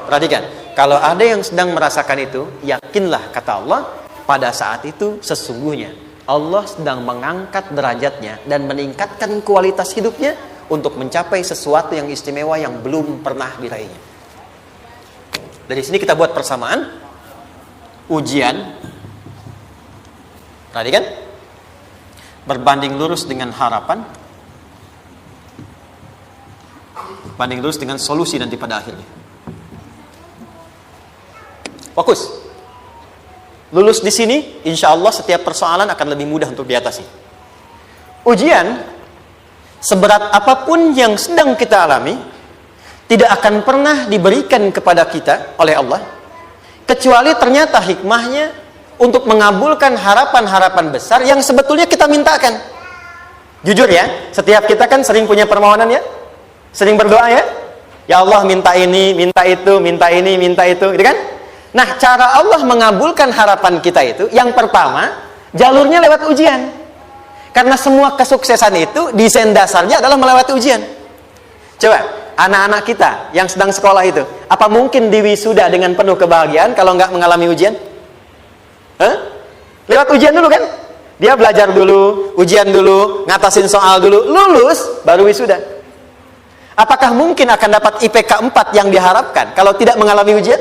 Perhatikan. Kalau ada yang sedang merasakan itu, yakinlah kata Allah, pada saat itu sesungguhnya Allah sedang mengangkat derajatnya dan meningkatkan kualitas hidupnya untuk mencapai sesuatu yang istimewa yang belum pernah diraihnya. Dari sini kita buat persamaan. Ujian. Perhatikan. Berbanding lurus dengan harapan. Banding lurus dengan solusi nanti pada akhirnya. Fokus. Lulus di sini, insya Allah setiap persoalan akan lebih mudah untuk diatasi. Ujian, seberat apapun yang sedang kita alami, tidak akan pernah diberikan kepada kita oleh Allah, kecuali ternyata hikmahnya untuk mengabulkan harapan-harapan besar yang sebetulnya kita mintakan. Jujur ya, setiap kita kan sering punya permohonan ya, sering berdoa ya, ya Allah minta ini, minta itu, minta ini, minta itu, gitu kan? Nah, cara Allah mengabulkan harapan kita itu, yang pertama, jalurnya lewat ujian. Karena semua kesuksesan itu, desain dasarnya adalah melewati ujian. Coba, anak-anak kita yang sedang sekolah itu, apa mungkin diwisuda dengan penuh kebahagiaan kalau nggak mengalami ujian? Lewat ujian dulu kan? Dia belajar dulu, ujian dulu, ngatasin soal dulu, lulus, baru wisuda. Apakah mungkin akan dapat IPK 4 yang diharapkan kalau tidak mengalami ujian?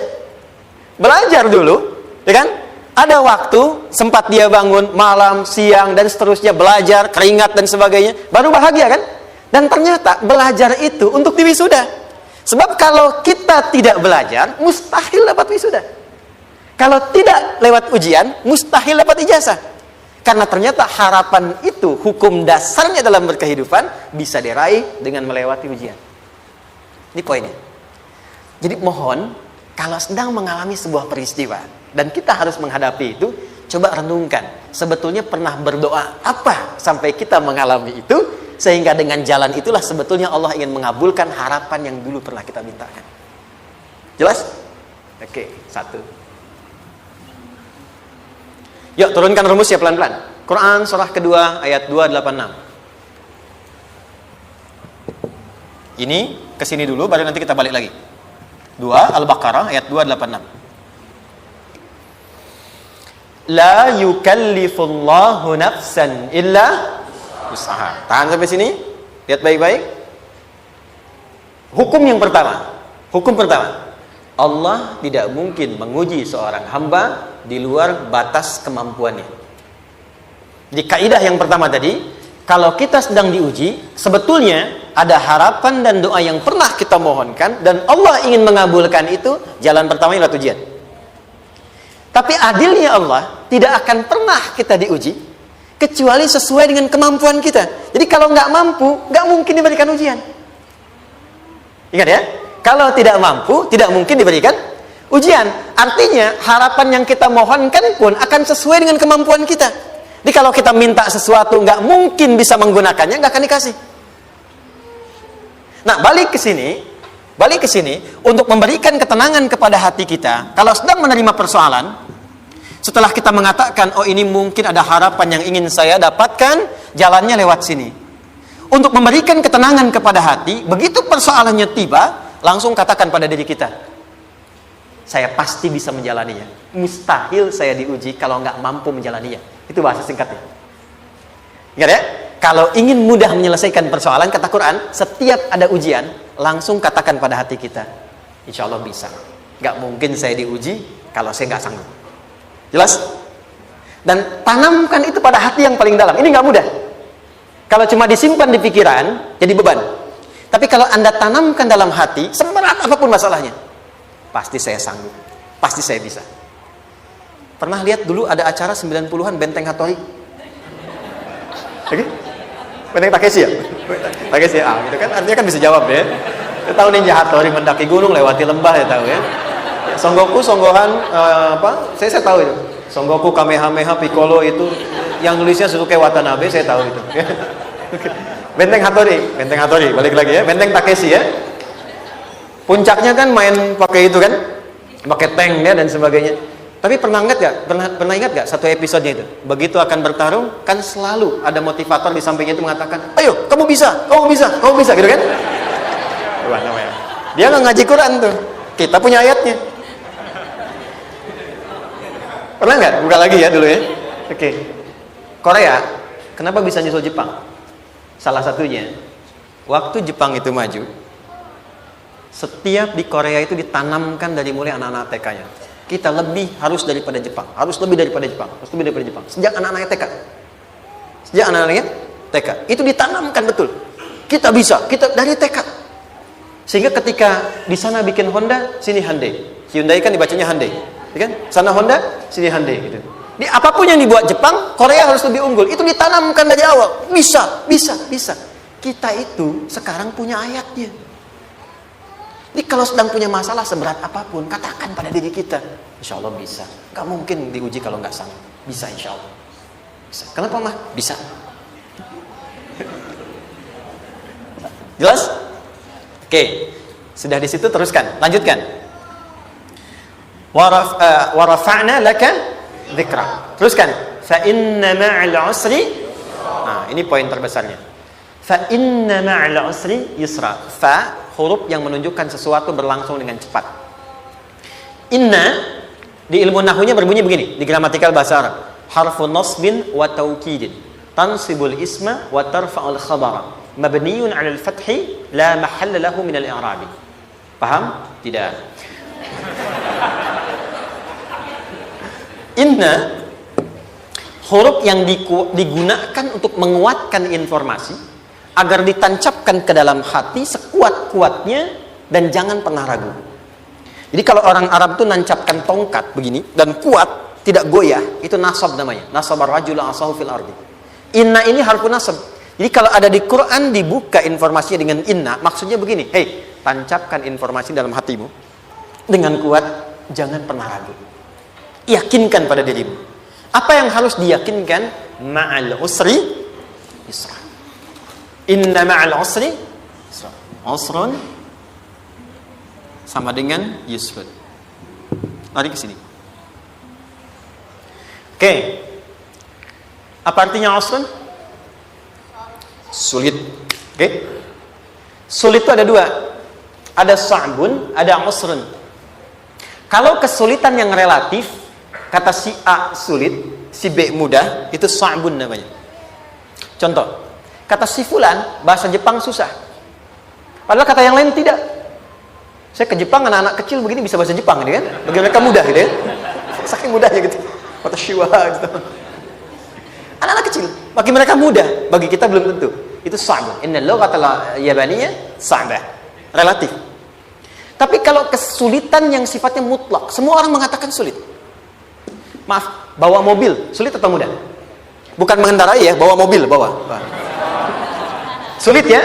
Belajar dulu, ya kan? Ada waktu, sempat dia bangun malam, siang, dan seterusnya, belajar, keringat, dan sebagainya, baru bahagia kan? Dan ternyata belajar itu untuk diwisuda. Sebab kalau kita tidak belajar, mustahil dapat wisuda. Kalau tidak lewat ujian, mustahil dapat ijazah. Karena ternyata harapan itu, hukum dasarnya dalam berkehidupan, bisa diraih dengan melewati ujian. Ini poinnya. Jadi mohon, kalau sedang mengalami sebuah peristiwa dan kita harus menghadapi itu, coba renungkan, sebetulnya pernah berdoa apa sampai kita mengalami itu, sehingga dengan jalan itulah sebetulnya Allah ingin mengabulkan harapan yang dulu pernah kita mintakan. Jelas? Oke, satu. Yuk turunkan rumusnya pelan-pelan. Quran surah kedua ayat 286. Ini kesini dulu, baru nanti kita balik lagi. 2 Al-Baqarah ayat 286. La yukallifullahu nafsan illa usaha. Tahan sampai sini. Lihat baik-baik. Hukum yang pertama. Hukum pertama. Allah tidak mungkin menguji seorang hamba di luar batas kemampuannya. Di kaidah yang pertama tadi, kalau kita sedang diuji, sebetulnya ada harapan dan doa yang pernah kita mohonkan dan Allah ingin mengabulkan itu, jalan pertama adalah ujian. Tapi adilnya Allah, tidak akan pernah kita diuji kecuali sesuai dengan kemampuan kita. Jadi kalau nggak mampu, nggak mungkin diberikan ujian. Ingat ya, kalau tidak mampu, tidak mungkin diberikan ujian. Artinya harapan yang kita mohonkan pun akan sesuai dengan kemampuan kita. Jadi kalau kita minta sesuatu nggak mungkin bisa menggunakannya, nggak akan dikasih. Nah, balik ke sini untuk memberikan ketenangan kepada hati kita. Kalau sedang menerima persoalan, setelah kita mengatakan, oh ini mungkin ada harapan yang ingin saya dapatkan, jalannya lewat sini. Untuk memberikan ketenangan kepada hati, begitu persoalannya tiba, langsung katakan pada diri kita, saya pasti bisa menjalaninya. Mustahil saya diuji kalau nggak mampu menjalaninya. Itu bahasa singkatnya. Ingat ya? Kalau ingin mudah menyelesaikan persoalan, kata Quran, setiap ada ujian, langsung katakan pada hati kita, insya Allah bisa. Gak mungkin saya diuji kalau saya gak sanggup. Jelas? Dan tanamkan itu pada hati yang paling dalam. Ini gak mudah. Kalau cuma disimpan di pikiran, jadi beban. Tapi kalau Anda tanamkan dalam hati, seberat apapun masalahnya, pasti saya sanggup. Pasti saya bisa. Pernah lihat dulu ada acara 90-an Benteng Hattori? Oke? Benteng Takeshi ya? Takeshi ya? Gitu kan? Artinya kan bisa jawab ya. Kita tahu Ninja Hattori mendaki gunung, lewati lembah ya tahu ya. Son Goku, Son Gohan, apa? Saya tahu itu. Son Goku, Kamehameha, Piccolo itu yang nulisnya Suzuki Watanabe, saya tahu itu. Benteng Hattori, balik lagi ya. Benteng Takeshi ya. Puncaknya kan main pakai itu kan, pakai tank ya dan sebagainya. Tapi pernah ingat gak satu episodenya itu? Begitu akan bertarung, kan selalu ada motivator di sampingnya itu mengatakan, ayo, kamu bisa, gitu kan? Wah, namanya. Dia nggak ngaji Quran tuh. Kita punya ayatnya. Pernah nggak? Buka lagi ya dulu ya. Oke. Korea, kenapa bisa nyusul Jepang? Salah satunya, waktu Jepang itu maju, setiap di Korea itu ditanamkan dari mulai anak-anak TK-nya. Kita harus lebih daripada Jepang. Sejak anak-anaknya TK. Itu ditanamkan betul. Kita bisa, kita dari TK. Sehingga ketika di sana bikin Honda, sini Hyundai. Hyundai kan dibacanya Hyundai, kan? Sana Honda, sini Hyundai gitu. Di apapun yang dibuat Jepang, Korea harus lebih unggul. Itu ditanamkan dari awal. Bisa. Kita itu sekarang punya ayatnya. Jadi kalau sedang punya masalah seberat apapun, katakan pada diri kita, insya Allah bisa. Gak mungkin diuji kalau nggak sanggup. Bisa insya Allah. Bisa. Kenapa mah? Bisa. Jelas? Oke. Sudah di situ teruskan. Lanjutkan. Warafa'na laka dzikra. Teruskan. Fa inna ma'al usri. Nah, ini poin terbesarnya. Fa inna ma'al usri yusra. Fa huruf yang menunjukkan sesuatu berlangsung dengan cepat. Inna di ilmu nahwunya berbunyi begini, di gramatikal bahasa Arab. Harfu nasbin wa taukidin. Tansibul isma wa tarfa'ul khabara. Mabniyun 'alal fathi la mahalla lahu min al-i'rabi. Paham? Tidak. Inna huruf yang digunakan untuk menguatkan informasi agar ditancapkan ke dalam hati sekuat-kuatnya dan jangan pernah ragu. Jadi kalau orang Arab itu nancapkan tongkat begini dan kuat, tidak goyah, itu nasab namanya. Nasabar rajul asahu fil ardi. Inna ini harfu nasab. Jadi kalau ada di Quran dibuka informasinya dengan inna, maksudnya begini, hei, tancapkan informasi dalam hatimu dengan kuat, jangan pernah ragu. Yakinkan pada dirimu. Apa yang harus diyakinkan? Ma'al usri yusra. Inna ma'al usri yusra. Usrun sama dengan yusrun. Lari ke sini. Oke. Apa artinya usrun? Sulit. Oke. Sulit itu ada dua. Ada sa'bun, ada usrun. Kalau kesulitan yang relatif, kata si A sulit, si B mudah, itu sa'bun namanya. Contoh, kata si fulan, bahasa Jepang susah. Padahal kata yang lain tidak. Saya ke Jepang, anak-anak kecil begini bisa bahasa Jepang gitu kan. Bagi mereka mudah gitu ya. Saking mudahnya gitu. Kata shiwa gitu. Anak-anak kecil, bagi mereka mudah, bagi kita belum tentu. Itu sa'bun. Inna lughatal yabaniyah sa'bah. Relatif. Tapi kalau kesulitan yang sifatnya mutlak, semua orang mengatakan sulit. Maaf, bawa mobil, sulit atau mudah? Bukan mengendarai ya, bawa mobil, bawa. Sulit ya?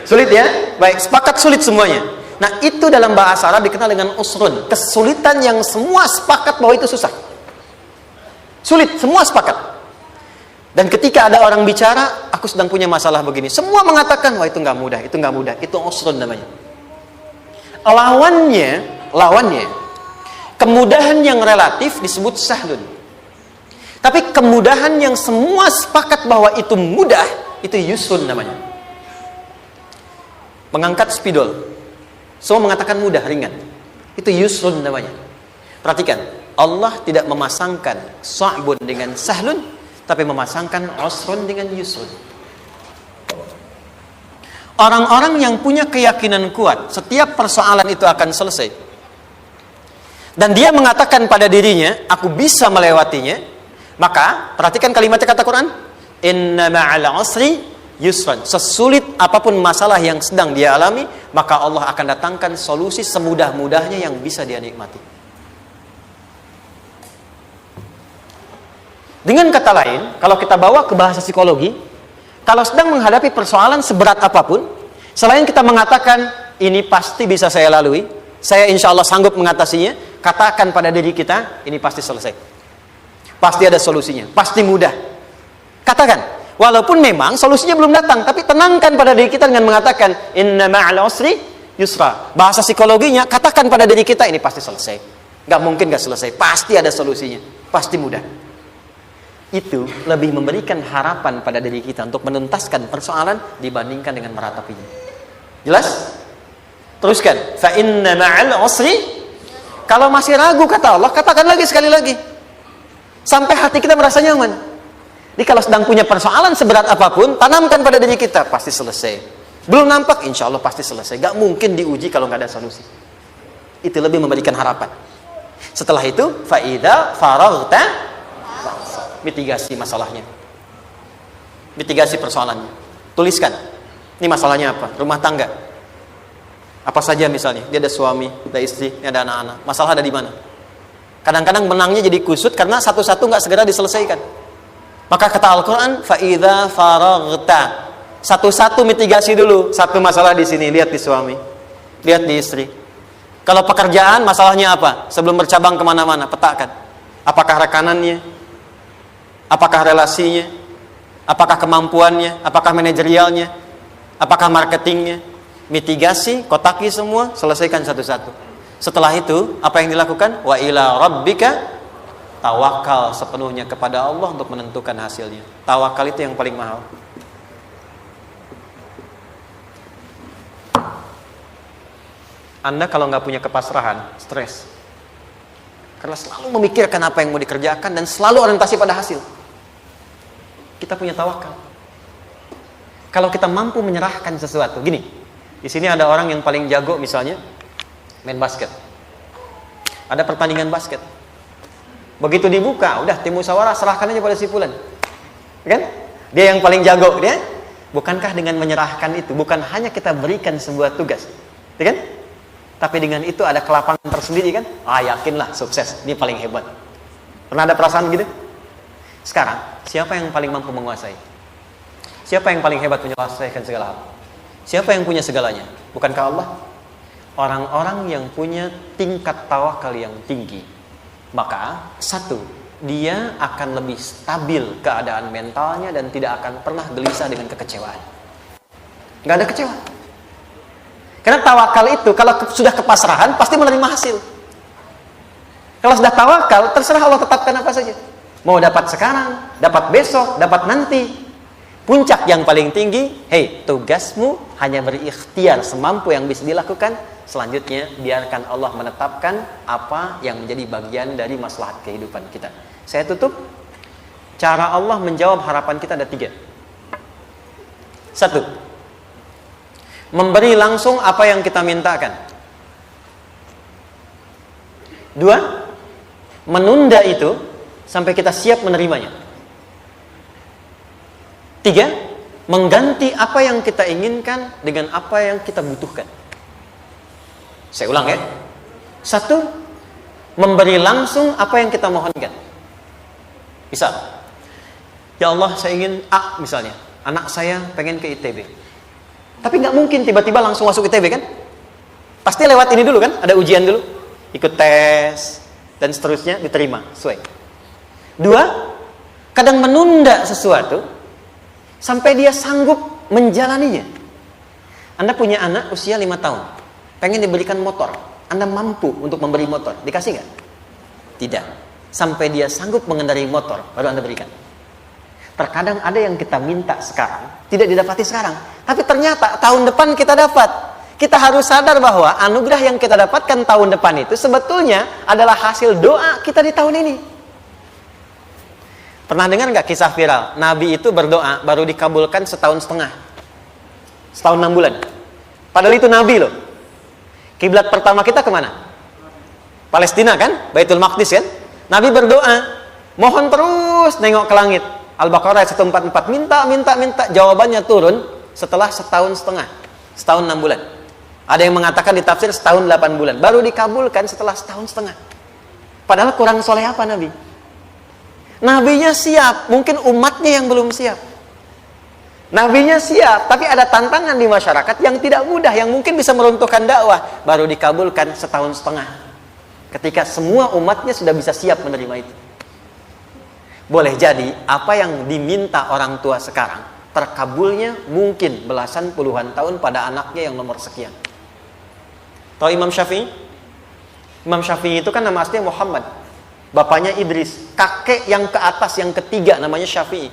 Sulit ya? Baik, sepakat sulit semuanya. Nah, itu dalam bahasa Arab dikenal dengan usrun. Kesulitan yang semua sepakat bahwa itu susah. Sulit, semua sepakat. Dan ketika ada orang bicara, aku sedang punya masalah begini. Semua mengatakan, wah itu nggak mudah, itu nggak mudah. Itu usrun namanya. Lawannya, kemudahan yang relatif disebut sahlun. Tapi kemudahan yang semua sepakat bahwa itu mudah, itu yusrun namanya. Mengangkat spidol, semua mengatakan mudah, ringan. Itu yusrun namanya. Perhatikan, Allah tidak memasangkan sa'bun dengan sahlun, tapi memasangkan usrun dengan yusrun. Orang-orang yang punya keyakinan kuat, setiap persoalan itu akan selesai. Dan dia mengatakan pada dirinya, aku bisa melewatinya. Maka, perhatikan kalimat kata Quran. Inna ma'al usri yusran. Sesulit apapun masalah yang sedang dia alami, maka Allah akan datangkan solusi semudah-mudahnya yang bisa dia nikmati. Dengan kata lain, kalau kita bawa ke bahasa psikologi, kalau sedang menghadapi persoalan seberat apapun, selain kita mengatakan, ini pasti bisa saya lalui, saya insya Allah sanggup mengatasinya, katakan pada diri kita, ini pasti selesai. Pasti ada solusinya, pasti mudah. Katakan, walaupun memang solusinya belum datang, tapi tenangkan pada diri kita dengan mengatakan, inna ma'al usri yusra. Bahasa psikologinya, katakan pada diri kita, ini pasti selesai. Nggak mungkin nggak selesai. Pasti ada solusinya. Pasti mudah. Itu lebih memberikan harapan pada diri kita untuk menuntaskan persoalan dibandingkan dengan meratapinya. Jelas? Teruskan. Fa inna ma'al usri. Kalau masih ragu kata Allah, katakan lagi sekali lagi. Sampai hati kita merasa nyaman. Jadi kalau sedang punya persoalan seberat apapun, tanamkan pada diri kita, pasti selesai. Belum nampak, insya Allah pasti selesai. Gak mungkin diuji kalau gak ada solusi. Itu lebih memberikan harapan. Setelah itu, fa'idha faraghta, mitigasi masalahnya. Mitigasi persoalannya. Tuliskan. Ini masalahnya apa? Rumah tangga. Apa saja misalnya. Dia ada suami, ada istri, ada anak-anak. Masalah ada di mana? Kadang-kadang menangnya jadi kusut karena satu-satu gak segera diselesaikan. Maka kata Al-Quran, fa'idha faraghta. Satu-satu mitigasi dulu. Satu masalah di sini, lihat di suami, lihat di istri. Kalau pekerjaan, masalahnya apa? Sebelum bercabang kemana-mana, petakan. Apakah rekanannya? Apakah relasinya? Apakah kemampuannya? Apakah manajerialnya? Apakah marketingnya? Mitigasi, kotaki semua, selesaikan satu-satu. Setelah itu, apa yang dilakukan? Wa ila rabbika, tawakal sepenuhnya kepada Allah untuk menentukan hasilnya. Tawakal itu yang paling mahal. Anda kalau nggak punya kepasrahan, stres. Karena selalu memikirkan apa yang mau dikerjakan dan selalu orientasi pada hasil. Kita punya tawakal. Kalau kita mampu menyerahkan sesuatu, gini. Di sini ada orang yang paling jago misalnya main basket. Ada pertandingan basket. Begitu dibuka, udah tim musyawarah serahkan aja pada si fulan. Kan? Dia yang paling jago, dia. Bukankah dengan menyerahkan itu bukan hanya kita berikan sebuah tugas, ya kan? Tapi dengan itu ada kelapangan tersendiri kan? Yakinlah sukses, ini paling hebat. Pernah ada perasaan gitu? Sekarang, siapa yang paling mampu menguasai? Siapa yang paling hebat menyelesaikan segala hal? Siapa yang punya segalanya? Bukankah Allah? Orang-orang yang punya tingkat tawakal yang tinggi. Maka, satu, dia akan lebih stabil keadaan mentalnya dan tidak akan pernah gelisah dengan kekecewaan. Gak ada kecewa. Karena tawakal itu kalau sudah kepasrahan pasti menerima hasil. Kalau sudah tawakal, terserah Allah tetapkan apa saja. Mau dapat sekarang, dapat besok, dapat nanti. Puncak yang paling tinggi, tugasmu hanya berikhtiar semampu yang bisa dilakukan. Selanjutnya biarkan Allah menetapkan apa yang menjadi bagian dari maslahat kehidupan kita. Saya tutup. Cara Allah menjawab harapan kita ada 3. 1. Memberi langsung apa yang kita mintakan. 2. Menunda itu sampai kita siap menerimanya. 3. Mengganti apa yang kita inginkan dengan apa yang kita butuhkan. Saya ulang ya. 1. Memberi langsung apa yang kita mohonkan. Misal, ya Allah saya ingin A misalnya. Anak saya pengen ke ITB. Tapi nggak mungkin tiba-tiba langsung masuk ITB kan? Pasti lewat ini dulu kan? Ada ujian dulu, ikut tes dan seterusnya diterima sesuai. 2, kadang menunda sesuatu sampai dia sanggup menjalaninya. Anda punya anak usia 5 tahun, pengen diberikan motor. Anda mampu untuk memberi motor, dikasih nggak? Tidak. Sampai dia sanggup mengendarai motor, baru Anda berikan. Terkadang ada yang kita minta sekarang, tidak didapati sekarang. Tapi ternyata tahun depan kita dapat. Kita harus sadar bahwa anugerah yang kita dapatkan tahun depan itu sebetulnya adalah hasil doa kita di tahun ini. Pernah dengar nggak kisah viral? Nabi itu berdoa baru dikabulkan setahun setengah. Setahun 6 bulan. Padahal itu Nabi loh. Kiblat pertama kita kemana? Palestina kan? Baitul Maqdis kan? Nabi berdoa, mohon terus nengok ke langit. Al-Baqarah 144, minta, jawabannya turun setelah setahun setengah, setahun 6 bulan. Ada yang mengatakan di tafsir setahun 8 bulan, baru dikabulkan setelah setahun setengah. Padahal kurang soleh apa Nabi? Nabinya siap, mungkin umatnya yang belum siap. Nabinya siap, tapi ada tantangan di masyarakat yang tidak mudah, yang mungkin bisa meruntuhkan dakwah, baru dikabulkan setahun setengah. Ketika semua umatnya sudah bisa siap menerima itu. Boleh jadi apa yang diminta orang tua sekarang terkabulnya mungkin belasan puluhan tahun pada anaknya yang nomor sekian. Tahu Imam Syafi'i? Imam Syafi'i itu kan nama aslinya Muhammad. Bapaknya Idris. Kakek yang ke atas, yang ketiga namanya Syafi'i.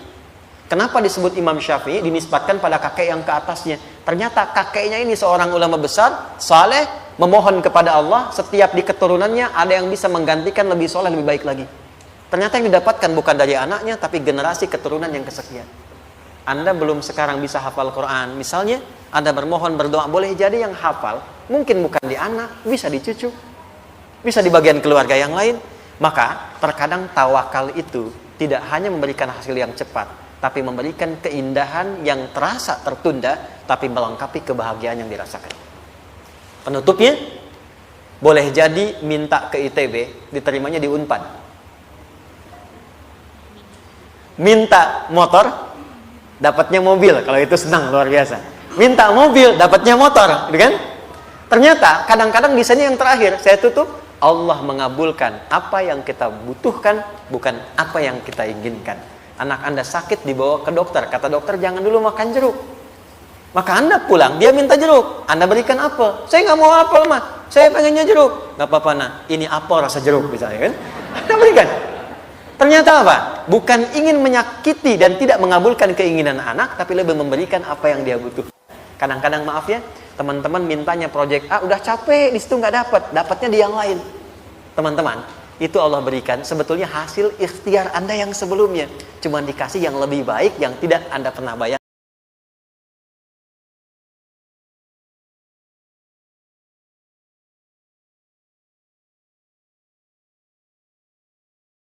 Kenapa disebut Imam Syafi'i? Dinisbatkan pada kakek yang ke atasnya. Ternyata kakeknya ini seorang ulama besar, saleh, memohon kepada Allah. Setiap di keturunannya ada yang bisa menggantikan lebih soleh, lebih baik lagi. Ternyata yang didapatkan bukan dari anaknya, tapi generasi keturunan yang kesekian. Anda belum sekarang bisa hafal Quran. Misalnya, Anda bermohon, berdoa, boleh jadi yang hafal, mungkin bukan di anak, bisa di cucu, bisa di bagian keluarga yang lain. Maka, terkadang tawakal itu tidak hanya memberikan hasil yang cepat, tapi memberikan keindahan yang terasa tertunda, tapi melengkapi kebahagiaan yang dirasakan. Penutupnya, boleh jadi minta ke ITB, diterimanya di Unpad. Minta motor, dapatnya mobil. Kalau itu senang, luar biasa. Minta mobil, dapatnya motor, gitu kan? Ternyata kadang-kadang desainnya yang terakhir. Saya tutup, Allah mengabulkan apa yang kita butuhkan, bukan apa yang kita inginkan. Anak Anda sakit, dibawa ke dokter. Kata dokter, jangan dulu makan jeruk. Maka Anda pulang, dia minta jeruk. Anda berikan apel. Saya nggak mau apel, mah. Saya pengennya jeruk. Nggak apa-apa, nah. Ini apel rasa jeruk, misalnya kan? Anda berikan. Ternyata apa? Bukan ingin menyakiti dan tidak mengabulkan keinginan anak, tapi lebih memberikan apa yang dia butuh. Kadang-kadang maaf ya, teman-teman mintanya proyek A, udah capek, di situ nggak dapatnya di yang lain. Teman-teman, itu Allah berikan sebetulnya hasil ikhtiar Anda yang sebelumnya. Cuma dikasih yang lebih baik, yang tidak Anda pernah bayangkan.